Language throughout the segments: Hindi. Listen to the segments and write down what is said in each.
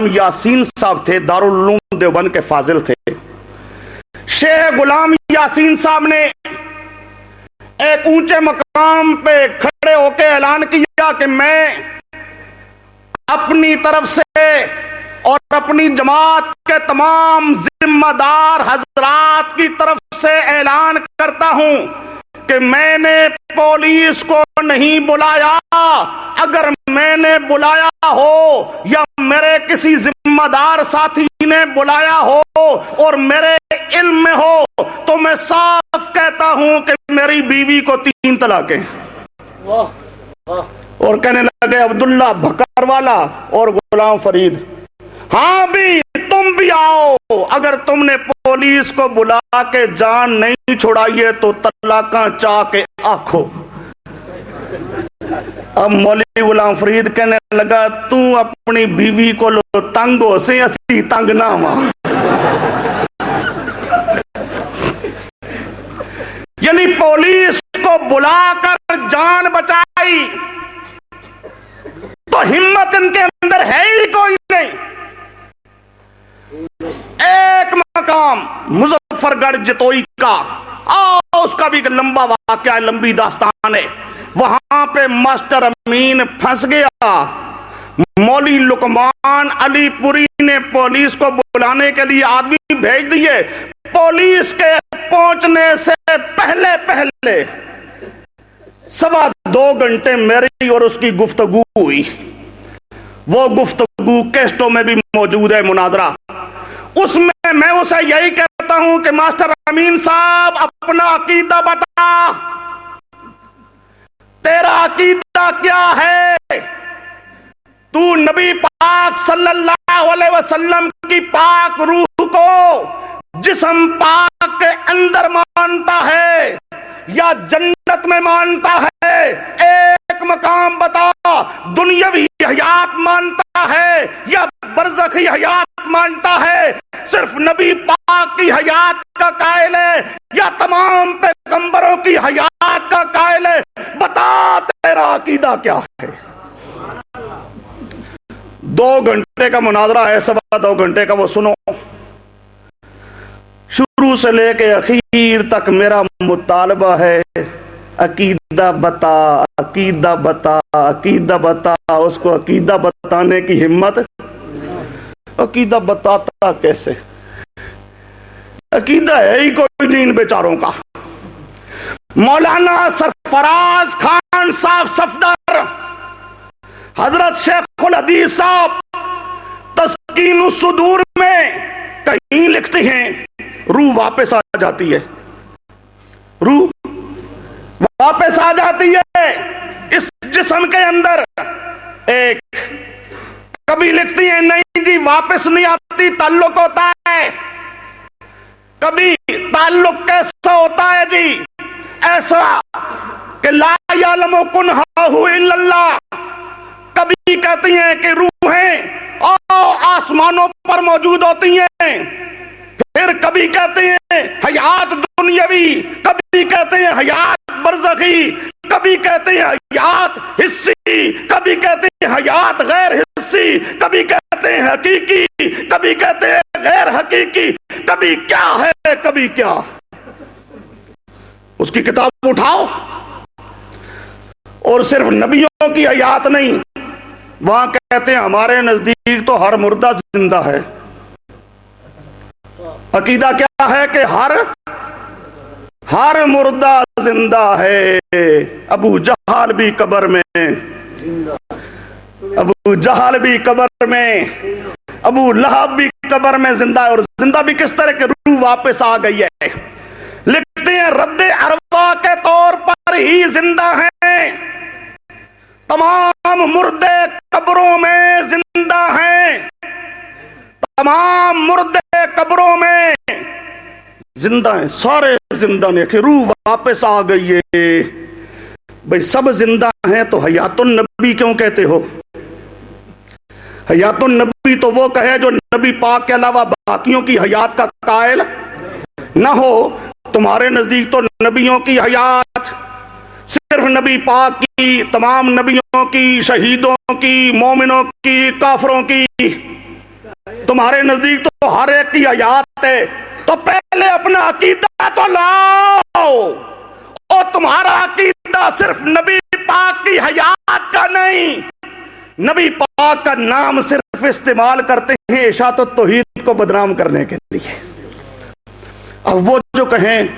यासीन साहब थे, दारुल उलूम देवबंद के फाजिल थे। शेख गुलाम यासीन साहब ने एक ऊंचे मकाम पे खड़े होकर ऐलान किया कि मैं अपनी तरफ से और अपनी जमात के तमाम जिम्मेदार हजरात की तरफ से ऐलान करता हूं कि मैंने पुलिस को नहीं बुलाया। अगर मैंने बुलाया हो या मेरे किसी जिम्मेदार साथी ने बुलाया हो और मेरे इल्म में हो तो मैं साफ कहता हूं कि मेरी बीवी को 3 तलाकें। और कहने लगे अब्दुल्ला बकरवाला और गुलाम फरीद, हाँ भी तुम भी आओ, अगर तुमने पुलिस को बुला के जान नहीं छुड़ाई है तो तलाका चाह के आखो। अब मौलवी गुलाम फरीद कहने लगा तू अपनी बीवी को लो तंग हो से असी तंग ना वा। यानी पुलिस को बुलाकर जान बचाई तो हिम्मत इनके अंदर है ही कोई नहीं। एक मकाम मुजफ्फरगढ़ जतोई का, उसका भी एक लंबा वाकया है, लंबी दास्तान है। वहां पे मास्टर अमीन फंस गया। मौली लुकमान अलीपुरी ने पुलिस को बुलाने के लिए आदमी भेज दिए। पुलिस के पहुंचने से पहले पहले 2.25 घंटे मेरी और उसकी गुफ्तगू हुई। वो गुफ्तगू कैस्टों में भी मौजूद है, मुनाजरा। उसमें मैं उसे यही कहता हूं कि मास्टर अमीन साहब अपना अकीदा बता, तेरा अकीदा क्या है? तू नबी पाक सल्लल्लाहु अलैहि वसल्लम की पाक रूह को जिस्म पाक के अंदर मानता है या जन्नत में मानता है? एक मकाम बता, दुनियावी हयात मानता है या बरज़खी हयात मानता है? सिर्फ नबी पाक की हयात का कायल है या तमाम पैगंबरों की हयात का कायल है? बता तेरा अकीदा क्या है? 2 घंटे का मुनाजरा है, 2.25 घंटे का, वो सुनो। शुरू से लेके आखिर तक मेरा मुतालबा है अकीदा बता, अकीदा बता, अकीदा बता। उसको अकीदा बताने की हिम्मत, अकीदा बताता कैसे? अकीदा है ही कोई नहीं इन बेचारों का। मौलाना सरफराज खान साहब सफदर, हजरत शेखुल हदीस साहब तस्कीनुस सुदूर में कहीं लिखते हैं, रूह वापस आ जाती है, रूह वापस आ जाती है इस जिस्म के अंदर। एक कभी लिखती है नहीं जी वापस नहीं आती, ताल्लुक होता है। कभी ताल्लुक कैसा होता है जी? ऐसा कि ला यालमु कुन्हु इल्लल्लाह। कभी कहती हैं कि रूहें आसमानों पर मौजूद होती हैं, फिर कभी कहते हैं हयात दुनियावी, कभी कहते हैं हयात बरज़खी, कभी कहते हैं हयात हिस्सी, कभी कहते हैं हयात गैर हिस्सी, कभी कहते हैं हकीकी, कभी कहते हैं गैर हकीकी। कभी क्या है, कभी क्या। उसकी किताब उठाओ और सिर्फ नबियों की हयात नहीं, वहां कहते हैं हमारे नजदीक तो हर मुर्दा जिंदा है। अकीदा क्या है कि हर मुर्दा जिंदा है। अबू जहाल भी कब्र में, अबू जहाल भी कब्र में, अबू लहब भी कब्र में जिंदा है। और जिंदा भी किस तरह के? रूह वापस आ गई है। लिखते हैं रद्दे अरवा के तौर पर ही जिंदा हैं, तमाम मुर्दे कब्रों में जिंदा हैं, तमाम मुर्दे कब्रों में जिंदा हैं, सारे जिंदा ने कि रूह वापस आ गई है। भाई सब जिंदा हैं तो हयातुन नबी क्यों कहते हो? हयातुन नबी तो वो कहे जो नबी पाक के अलावा बाकियों की हयात का कायल ना हो। तुम्हारे नजदीक तो नबियों की हयात सिर्फ नबी पाक की, तमाम नबियों की, शहीदों की, मोमिनों की, काफरों की तुम्हारे नजदीक तो हर एक की हयात है, तो पहले अपना अकीदा तो लाओ। और तुम्हारा अकीदा सिर्फ नबी पाक की हयात का नहीं, नबी पाक का नाम सिर्फ इस्तेमाल करते हैं इशाअत तौहीद को बदनाम करने के लिए। अब वो जो कहें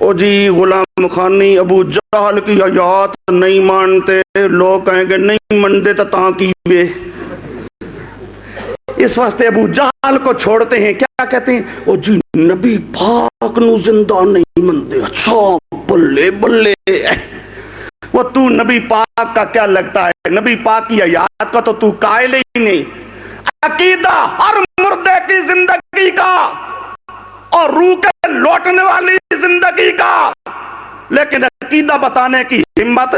ओ जी गुलाम खानी अबू जहल की हयात नहीं मानते, लोग कहेंगे नहीं मानते तो ता की वे। इस वास्ते अबू जहल को छोड़ते हैं, क्या कहते हैं, ओ जी नबी पाक नू जिंदा नहीं मानते। अच्छा बल्ले बल्ले, वो तू नबी पाक का क्या लगता है? नबी पाक की हयात का तो तू कायल ही नहीं। अकीदा हर मुर्दे की जिंदगी का और रूह के लौटने वाली जिंदगी का, लेकिन अकीदा बताने की हिम्मत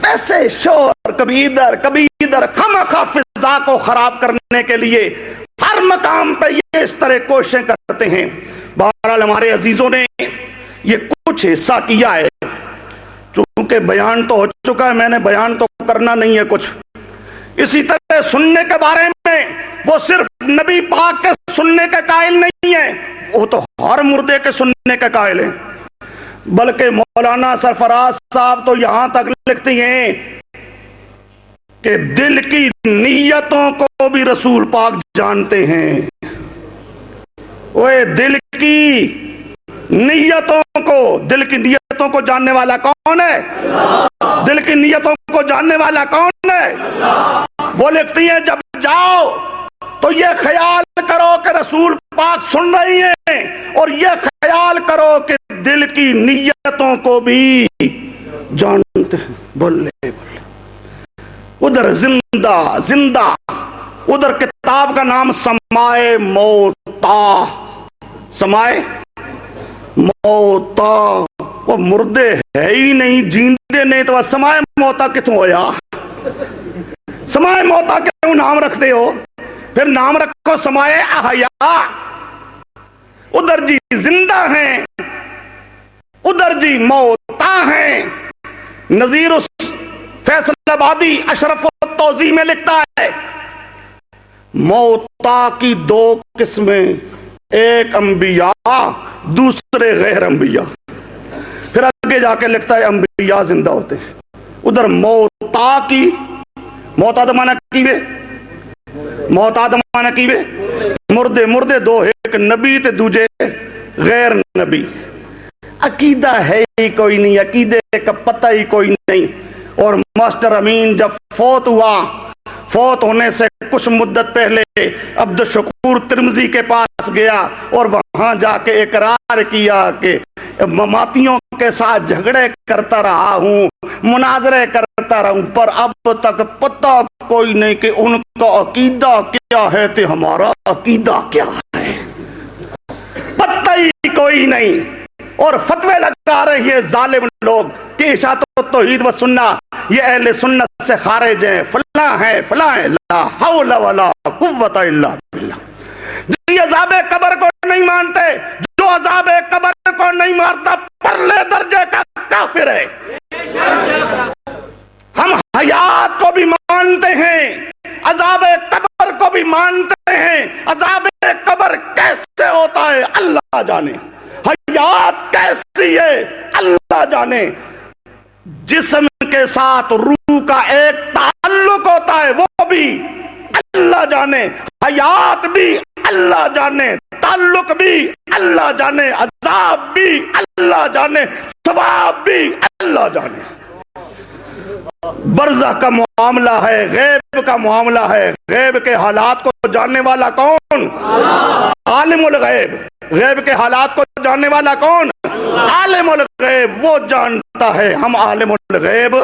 ऐसे शोर कभी इधर खामखा फिजा को खराब करने के लिए हर मकाम पे ये इस तरह कोशिशें करते हैं। बहरहाल हमारे अजीजों ने ये कुछ हिस्सा किया है, चूंकि बयान तो हो चुका है, मैंने बयान तो करना नहीं है कुछ। इसी तरह सुनने के बारे में वो सिर्फ नबी पाक के सुनने के कायल नहीं है, वो तो हर मुर्दे के सुनने के कायल है। बल्कि मौलाना सरफराज साहब तो यहां तक लिखते हैं कि दिल की नीयतों को भी रसूल पाक जानते हैं। ओए दिल की नीयतों को जानने वाला कौन है? दिल की नीयतों को जानने वाला कौन है? वो लिखती है जब जाओ तो ये ख्याल करो कि रसूल पाक सुन रही हैं, और ये ख्याल करो कि दिल की नीयतों को भी जानते हैं। बोले बोले उधर जिंदा उधर किताब का नाम समाए मौता। वो मुर्दे है ही नहीं, जींदे नहीं, तो समाए मौता कितों होया? समाए मौता क्यों नाम रखते हो? फिर नाम रखो समाए अहया। उधर जी जिंदा हैं, उधर जी मौता हैं। नजीर उस फैसलाबादी अशरफ तौज़ी में लिखता है मौता की दो किस्में, एक अंबिया दूसरे गैर अंबिया। फिर आगे जाके लिखता है अंबिया जिंदा होते हैं। उधर मौताद माना कीवे मुर्दे दो, एक नबी ते दूजे गैर नबी। अकीदा है ही कोई नहीं, अकीदे का पता ही कोई नहीं। और मास्टर अमीन जब फौत होने से कुछ मुद्दत पहले अब्दुल शकूर तिरमिजी के पास गया और वहां जाके इकरार किया कि ममातियों के साथ झगड़े करता रहा हूं, मुनाजरे करता रहा हूं, पर अब तक पता कोई नहीं कि उनका अकीदा क्या है तो हमारा अकीदा क्या है, पता ही कोई नहीं। और फतवे लगा रहे हैं जालिम लोग कि इशाअत तौहीद व सुन्ना ये अहले सुन्नत से खारिज हैं, फला है, ला हौला वला कुव्वता इल्ला बिल्लाह। जो अज़ाबे कब्र को नहीं मानते, जो अज़ाबे कब्र को नहीं मारता, परले दर्जे का काफिर है। हम हयात को भी मानते हैं, अज़ाबे कब्र को भी मानते हैं। अज़ाबे कब्र कैसे होता है अल्लाह जाने, हयात कैसी है अल्लाह जाने। जिस्म के साथ रूह का एक ताल्लुक होता है वो भी अल्लाह जाने, हयात भी अल्लाह जाने, ताल्लुक भी अल्लाह जाने, अज़ाब भी अल्लाह जाने, सवाब भी अल्लाह जाने। बरज़ख का मामला है, गैब का मामला है। गैब के हालात को जानने वाला कौन? आलिमुल गैब। गैब के हालात को जानने वाला कौन? आलिमुल गैब, वो जानता है। हम आलिमुल गैब,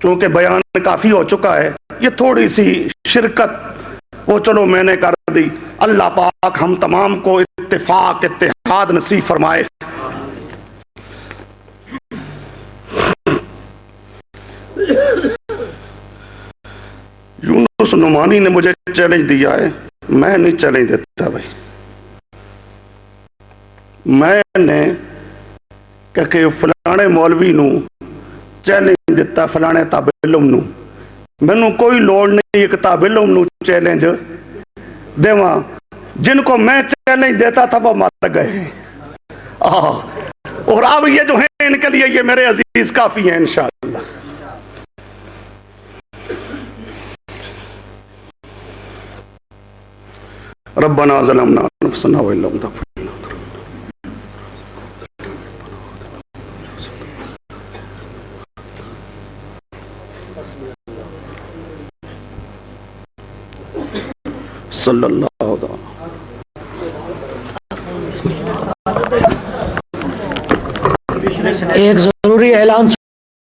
चूंकि बयान काफी हो चुका है, ये थोड़ी सी शिरकत वो चलो मैंने कर दी। अल्लाह पाक हम तमाम को इत्तिफाक इत्तिहाद नसीब फरमाए। यूनुस नुमानी ने मुझे चैलेंज दिया है, मैं नहीं चैलेंज देता भाई। मैंने कह फलाने मौलवी नू चैलेंज दिता, फलाने ताबिल इल्म नू मैनू कोई लोड़ नहीं ये किताब इल्म चैलेंज देवा, जिनको मैं चैलेंज देता था वो मर गए। और अब ये जो है इनके लिए ये मेरे अजीज काफी हैं इंशाअल्लाह। रब्बना ज़लमना नफ़्सना व इल्लम तग़फिर लना सल्लल्लाहु